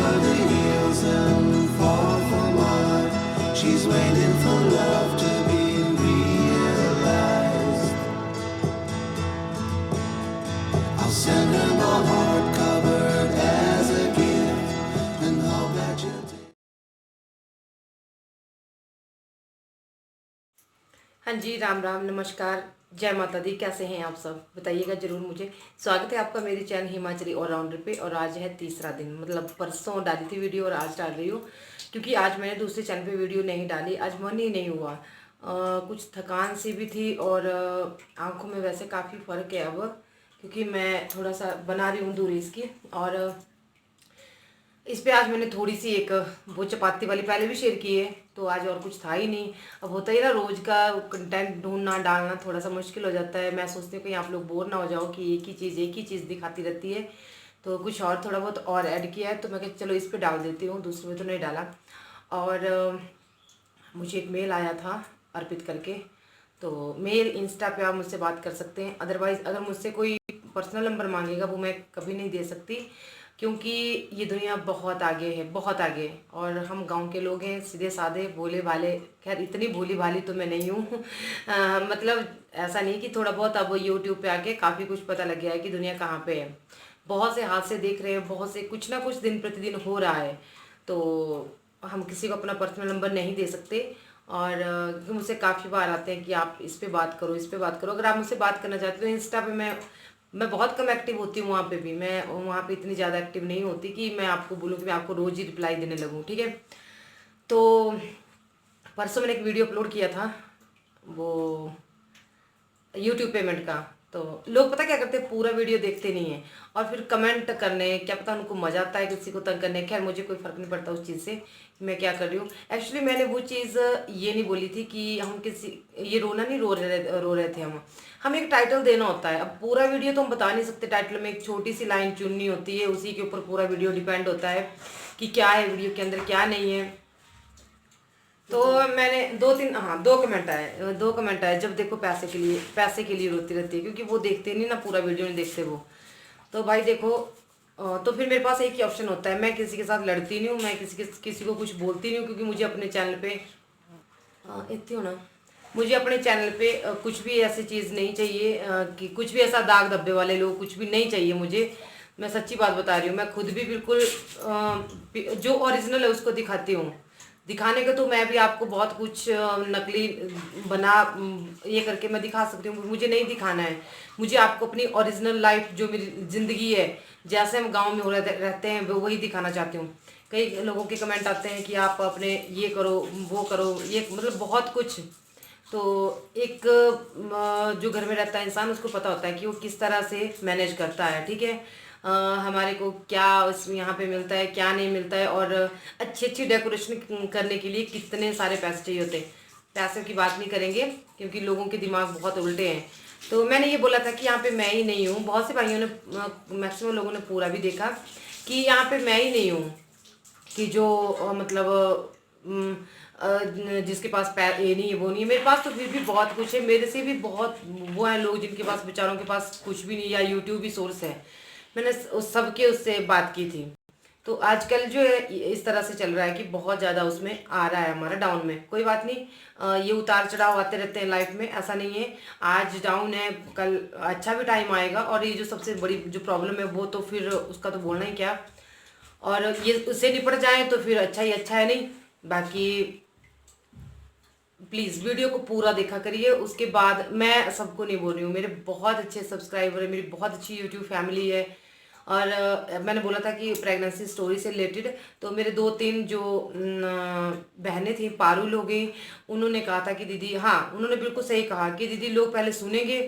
over the hills and fall for mud. She's waiting for love to be realized. I'll send her my heart covered as a gift and hope that you'll take. हाँ जी, राम राम, नमस्कार, जय माता दी। कैसे हैं आप सब? बताइएगा ज़रूर मुझे। स्वागत है आपका मेरे चैनल हिमाचली ऑलराउंडर पे। और आज है तीसरा दिन, मतलब परसों डाली थी वीडियो और आज डाल रही हूँ, क्योंकि आज मैंने दूसरे चैनल पे वीडियो नहीं डाली। आज मन ही नहीं हुआ, कुछ थकान सी भी थी और आँखों में वैसे काफ़ी फ़र्क है अब, क्योंकि मैं थोड़ा सा बना रही हूँ दूरी इसकी। और इस पे आज मैंने थोड़ी सी एक वो चपाती वाली पहले भी शेयर की है, तो आज और कुछ था ही नहीं। अब होता ही ना, रोज़ का कंटेंट ढूंढना डालना थोड़ा सा मुश्किल हो जाता है। मैं सोचती हूँ कि आप लोग बोर ना हो जाओ कि एक ही चीज़ दिखाती रहती है, तो कुछ और थोड़ा बहुत और ऐड किया है, तो मैं चलो इस पर डाल देती हूँ, दूसरे में तो नहीं डाला। और मुझे एक मेल आया था अर्पित करके, तो मेल इंस्टा पे आप मुझसे बात कर सकते हैं। अदरवाइज़ अगर मुझसे कोई पर्सनल नंबर मांगेगा वो मैं कभी नहीं दे सकती, क्योंकि ये दुनिया बहुत आगे है, बहुत आगे। और हम गांव के लोग हैं, सीधे साधे भोले भाले। खैर इतनी भोली भाली तो मैं नहीं हूँ मतलब ऐसा नहीं कि थोड़ा बहुत, अब यूट्यूब पे आके काफ़ी कुछ पता लग गया है कि दुनिया कहाँ पे है। बहुत से हादसे देख रहे हैं, बहुत से कुछ ना कुछ दिन प्रतिदिन हो रहा है, तो हम किसी को अपना पर्सनल नंबर नहीं दे सकते। और क्योंकि मुझसे काफ़ी बार आते हैं कि आप इस पे बात करो, इस पे बात करो। अगर आप मुझसे बात करना चाहते हो तो इंस्टा पे मैं बहुत कम एक्टिव होती हूँ, वहाँ पे भी मैं वहाँ पे इतनी ज़्यादा एक्टिव नहीं होती कि मैं आपको बोलूँ कि मैं आपको रोज़ ही रिप्लाई देने लगूँ, ठीक है। तो परसों मैंने एक वीडियो अपलोड किया था, वो यूट्यूब पेमेंट का। तो लोग पता क्या करते हैं, पूरा वीडियो देखते नहीं है और फिर कमेंट करने, क्या पता उनको मजा आता है किसी को तंग करने। खैर मुझे कोई फ़र्क नहीं पड़ता उस चीज़ से कि मैं क्या कर रही हूँ। एक्चुअली मैंने वो चीज़ ये नहीं बोली थी कि हम किसी, ये रोना नहीं रो रहे थे हम। हमें एक टाइटल देना होता है। अब पूरा वीडियो तो हम बता नहीं सकते, टाइटल में एक छोटी सी लाइन चुननी होती है, उसी के ऊपर पूरा वीडियो डिपेंड होता है कि क्या है वीडियो के अंदर, क्या नहीं है। तो मैंने दो कमेंट आए, जब देखो पैसे के लिए रोती रहती है, क्योंकि वो देखते नहीं ना, पूरा वीडियो नहीं देखते वो। तो भाई देखो, तो फिर मेरे पास एक ही ऑप्शन होता है, मैं किसी के साथ लड़ती नहीं हूँ, मैं किसी को कुछ बोलती नहीं हूँ, क्योंकि मुझे अपने चैनल पे इतनी हो ना, मुझे अपने चैनल पे कुछ भी ऐसी चीज़ नहीं चाहिए, कि कुछ भी ऐसा दाग धब्बे वाले लोग कुछ भी नहीं चाहिए मुझे। मैं सच्ची बात बता रही हूँ, मैं खुद भी बिल्कुल जो ओरिजिनल है उसको दिखाती हूँ। दिखाने का तो मैं भी आपको बहुत कुछ नकली बना ये करके मैं दिखा सकती हूँ, मुझे नहीं दिखाना है। मुझे आपको अपनी ओरिजिनल लाइफ, जो मेरी ज़िंदगी है, जैसे हम गांव में हो रहते हैं, वो वही दिखाना चाहती हूँ। कई लोगों के कमेंट आते हैं कि आप अपने ये करो, वो करो, ये मतलब बहुत कुछ। तो एक जो घर में रहता है इंसान, उसको पता होता है कि वो किस तरह से मैनेज करता है, ठीक है। हमारे को क्या उसमें यहाँ पे मिलता है, क्या नहीं मिलता है, और अच्छी अच्छी डेकोरेशन करने के लिए कितने सारे पैसे चाहिए होते हैं। पैसों की बात नहीं करेंगे, क्योंकि लोगों के दिमाग बहुत उल्टे हैं। तो मैंने ये बोला था कि यहाँ पे मैं ही नहीं हूँ, बहुत से भाइयों ने, मैक्सिमम लोगों ने पूरा भी देखा कि यहाँ पे मैं ही नहीं हूँ कि जो मतलब जिसके पास ये नहीं है, वो नहीं है। मेरे पास तो फिर भी बहुत कुछ है, मेरे से भी बहुत वो हैं लोग जिनके पास, बेचारों के पास कुछ भी नहीं, या यूट्यूब ही सोर्स है। मैंने उस सबके उससे बात की थी। तो आजकल जो है इस तरह से चल रहा है कि बहुत ज़्यादा उसमें आ रहा है हमारा डाउन में। कोई बात नहीं, ये उतार चढ़ाव आते रहते हैं लाइफ में, ऐसा नहीं है। आज डाउन है, कल अच्छा भी टाइम आएगा। और ये जो सबसे बड़ी जो प्रॉब्लम है, वो तो फिर उसका तो बोलना ही क्या। और ये उससे निपट जाए तो फिर अच्छा ही अच्छा है। नहीं, बाकी प्लीज़ वीडियो को पूरा देखा करिए। उसके बाद, मैं सबको नहीं बोल रही हूँ, मेरे बहुत अच्छे सब्सक्राइबर है, मेरी बहुत अच्छी यूट्यूब फैमिली है। और मैंने बोला था कि प्रेगनेंसी स्टोरी से रिलेटेड, तो मेरे दो तीन जो बहनें थी, पारुल हो गई, उन्होंने कहा था कि दीदी, हाँ उन्होंने बिल्कुल सही कहा कि दीदी लोग पहले सुनेंगे,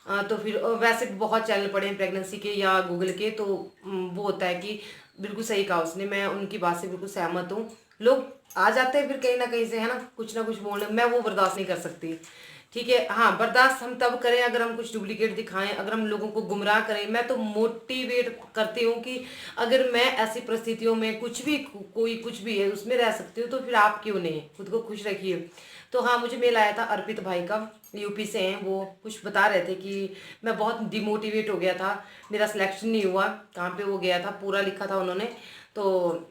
तो फिर वैसे बहुत चैनल पड़े हैं प्रेगनेंसी के या गूगल के, तो वो होता है कि बिल्कुल सही कहा उसने, मैं उनकी बात से बिल्कुल सहमत हूँ। लोग आ जाते हैं फिर कहीं ना कहीं से, है ना कुछ बोलने, मैं वो बर्दाश्त नहीं कर सकती। ठीक है, हाँ बर्दाश्त हम तब करें अगर हम कुछ डुप्लीकेट दिखाएं, अगर हम लोगों को गुमराह करें। मैं तो मोटिवेट करती हूँ कि अगर मैं ऐसी परिस्थितियों में कुछ भी, कोई कुछ भी है उसमें रह सकती हूँ, तो फिर आप क्यों नहीं, खुद को खुश रखिए। तो हाँ, मुझे मेल आया था अर्पित भाई का, यूपी से हैं वो। कुछ बता रहे थे कि मैं बहुत डिमोटिवेट हो गया था, मेरा सिलेक्शन नहीं हुआ, कहाँ पे वो गया था, पूरा लिखा था उन्होंने। तो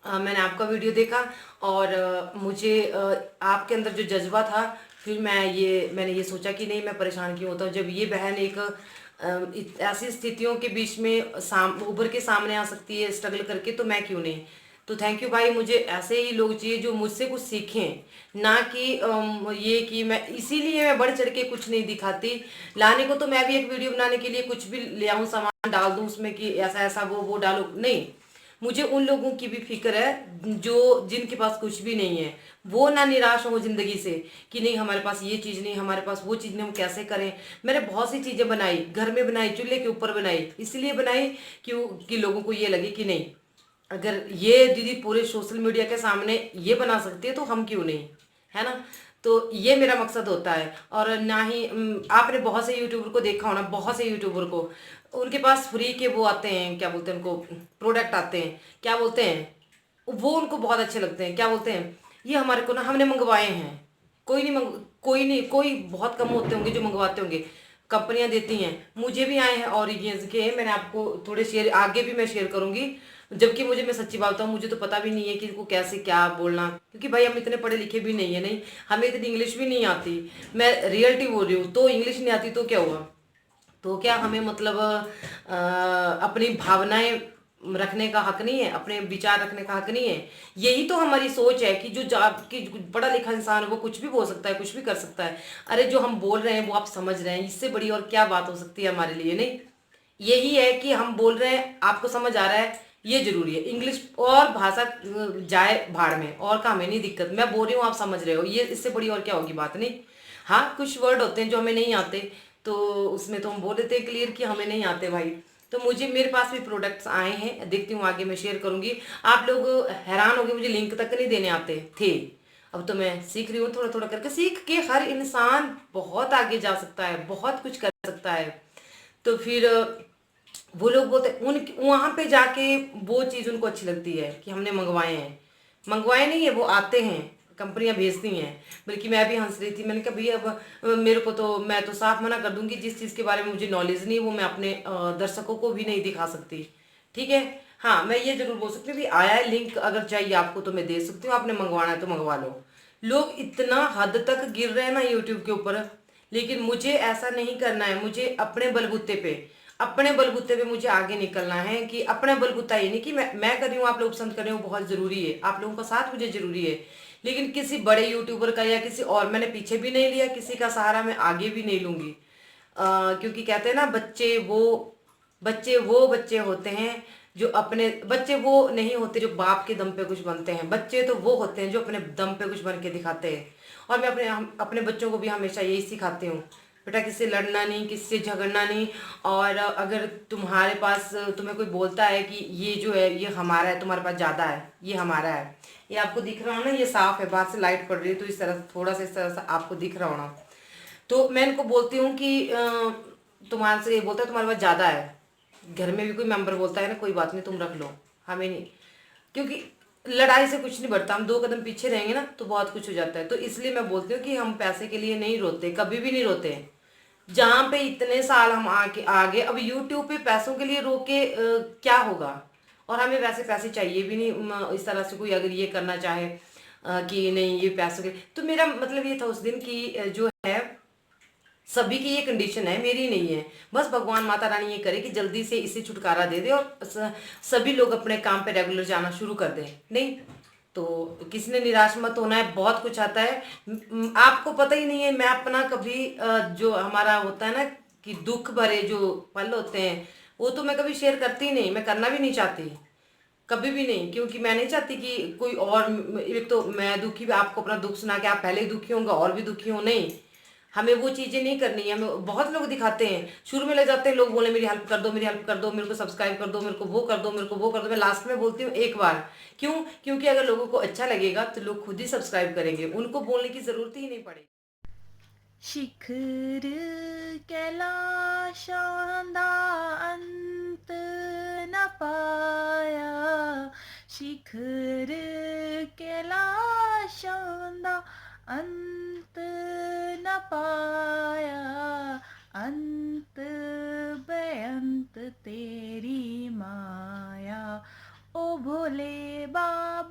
मैंने आपका वीडियो देखा और मुझे आपके अंदर जो जज्बा था, फिर मैंने ये सोचा कि नहीं, मैं परेशान क्यों होता हूँ। जब ये बहन एक ऐसी स्थितियों के बीच में उभर के सामने आ सकती है स्ट्रगल करके, तो मैं क्यों नहीं। तो थैंक यू भाई, मुझे ऐसे ही लोग चाहिए जो मुझसे कुछ सीखें, ना कि ये कि मैं इसीलिए मैं बढ़ चढ़ के कुछ नहीं दिखाती। लाने को तो मैं भी एक वीडियो बनाने के लिए कुछ भी ले आऊँ, सामान डाल दूँ उसमें कि ऐसा ऐसा वो डालो, नहीं। मुझे उन लोगों की भी फिक्र है जो जिनके पास कुछ भी नहीं है, वो ना निराश हो जिंदगी से कि नहीं हमारे पास ये चीज़ नहीं, हमारे पास वो चीज़ नहीं, हम कैसे करें। मैंने बहुत सी चीज़ें बनाई, घर में बनाई, चूल्हे के ऊपर बनाई, इसलिए बनाई कि लोगों को ये लगे कि नहीं, अगर ये दीदी पूरे सोशल मीडिया के सामने ये बना सकती है तो हम क्यों नहीं, है ना। तो ये मेरा मकसद होता है। और ना ही आपने बहुत से यूट्यूबर को देखा होना, बहुत से यूट्यूबर को उनके पास फ्री के वो आते हैं, क्या बोलते हैं उनको, प्रोडक्ट आते हैं, क्या बोलते हैं वो, उनको बहुत अच्छे लगते हैं, क्या बोलते हैं, ये हमारे को ना हमने मंगवाए हैं। कोई बहुत कम होते होंगे जो मंगवाते होंगे, कंपनियां देती हैं। मुझे भी आए हैं ऑरिजिन्स के, मैंने आपको थोड़े शेयर आगे भी मैं शेयर करूंगी। जबकि मैं सच्ची बात बताऊं, मुझे तो पता भी नहीं है कि इनको कैसे क्या बोलना, क्योंकि भाई हम इतने पढ़े लिखे भी नहीं है, नहीं हमें इतनी इंग्लिश भी नहीं आती। मैं रियलिटी बोल रही हूँ, तो इंग्लिश नहीं आती तो क्या हुआ, तो क्या हमें मतलब अपनी भावनाएं रखने का हक नहीं है, अपने विचार रखने का हक नहीं है। यही तो हमारी सोच है कि कि पढ़ा लिखा इंसान वो कुछ भी बोल सकता है, कुछ भी कर सकता है। अरे जो हम बोल रहे हैं वो आप समझ रहे हैं, इससे बड़ी और क्या बात हो सकती है हमारे लिए, नहीं। यही है कि हम बोल रहे हैं, आपको समझ आ रहा है, ये जरूरी है। इंग्लिश और भाषा जाए भाड़ में, और का हमें नहीं दिक्कत, मैं बोल रही हूँ आप समझ रहे हो, ये इससे बड़ी और क्या होगी बात, नहीं। हाँ कुछ वर्ड होते हैं जो हमें नहीं आते, तो उसमें तो हम बोल देते हैं क्लियर कि हमें नहीं आते भाई। तो मुझे मेरे पास भी प्रोडक्ट्स आए हैं, देखती हूँ आगे मैं शेयर करूंगी। आप लोग हैरान हो गए, मुझे लिंक तक नहीं देने आते थे, अब तो मैं सीख रही हूँ, थोड़ा थोड़ा करके सीख के हर इंसान बहुत आगे जा सकता है, बहुत कुछ कर सकता है। तो फिर वो लोग बोलते उन वहां पे जाके वो चीज़ उनको अच्छी लगती है कि हमने मंगवाए हैं। मंगवाए नहीं है, वो आते हैं, कंपनियां भेजती हैं। बल्कि मैं भी हंस रही थी, मैंने कहा भैया अब मेरे को तो, मैं तो साफ मना कर दूंगी, जिस चीज़ के बारे में मुझे नॉलेज नहीं वो मैं अपने दर्शकों को भी नहीं दिखा सकती, ठीक है। हाँ मैं ये जरूर बोल सकती हूँ कि आया है लिंक, अगर चाहिए आपको तो मैं दे सकती हूँ, आपने मंगवाना है तो मंगवा लो। लोग इतना हद तक गिर रहे हैं ना यूट्यूब के ऊपर, लेकिन मुझे ऐसा नहीं करना है। मुझे अपने बलबूते पे मुझे आगे निकलना है। कि अपने बलबूता ये नहीं कि मैं कर रही हूँ, आप लोग पसंद कर रहे हो, बहुत जरूरी है, आप लोगों का साथ मुझे जरूरी है, लेकिन किसी बड़े यूट्यूबर का या किसी और मैंने पीछे भी नहीं लिया, किसी का सहारा मैं आगे भी नहीं लूंगी। क्योंकि कहते हैं ना, बच्चे होते हैं जो अपने, बच्चे वो नहीं होते जो बाप के दम पे कुछ बनते हैं, बच्चे तो वो होते हैं जो अपने दम पे कुछ बन के दिखाते हैं। और मैं अपने बच्चों को भी हमेशा यही सिखाती हूँ, बेटा किससे लड़ना नहीं, किससे झगड़ना नहीं। और अगर तुम्हारे पास, तुम्हें कोई बोलता है कि ये जो है ये हमारा है, तुम्हारे पास ज़्यादा है, ये हमारा है, ये आपको दिख रहा हो ना, ये साफ है, बाहर से लाइट पड़ रही है तो इस तरह थोड़ा सा इस तरह से आपको दिख रहा होना। तो मैं इनको बोलती हूँ कि तुम्हारे से ये बोलता है तुम्हारे पास ज़्यादा है, घर में भी कोई मेंबर बोलता है ना, कोई बात नहीं तुम रख लो, हमें नहीं। क्योंकि लड़ाई से कुछ नहीं बढ़ता, हम 2 कदम पीछे रहेंगे ना तो बहुत कुछ हो जाता है। तो इसलिए मैं बोलती हूँ कि हम पैसे के लिए नहीं रोते, कभी भी नहीं रोते। जहाँ पे इतने साल हम आगे आगे, अब यूट्यूब पे पैसों के लिए रोके क्या होगा। और हमें वैसे पैसे चाहिए भी नहीं, इस तरह से कोई अगर ये करना चाहे कि नहीं ये पैसों के, तो मेरा मतलब ये था उस दिन की जो है, सभी की ये कंडीशन है, मेरी नहीं है। बस भगवान माता रानी ये करे कि जल्दी से इसे छुटकारा दे दे और सभी लोग अपने काम पे रेगुलर जाना शुरू कर दें, नहीं तो किसी ने निराश मत होना है, बहुत कुछ आता है। आपको पता ही नहीं है, मैं अपना कभी जो हमारा होता है ना कि दुख भरे जो पल होते हैं, वो तो मैं कभी शेयर करती ही नहीं, मैं करना भी नहीं चाहती, कभी भी नहीं। क्योंकि मैं नहीं चाहती कि कोई और, एक तो मैं दुखी, आपको अपना दुख सुना के आप पहले ही दुखी होंगे और भी दुखी हो, नहीं। हमें वो चीज़ें नहीं करनी है। हमें बहुत लोग दिखाते हैं, शुरू में लग जाते हैं लोग बोले मेरी हेल्प कर दो, मेरी हेल्प कर दो, मेरे को सब्सक्राइब कर दो, मेरे को वो कर दो, मेरे को वो कर दो। मैं लास्ट में बोलती हूँ एक बार, क्यों, क्योंकि अगर लोगों को अच्छा लगेगा तो लोग खुद ही सब्सक्राइब करेंगे, उनको बोलने की जरूरत ही नहीं पड़ेगी। शिखर कैलाशांदा अंत न पाया, शिखर कैलाशांदा अंत न पाया, अंत बेअंत तेरी माया। ओ भोले बाबा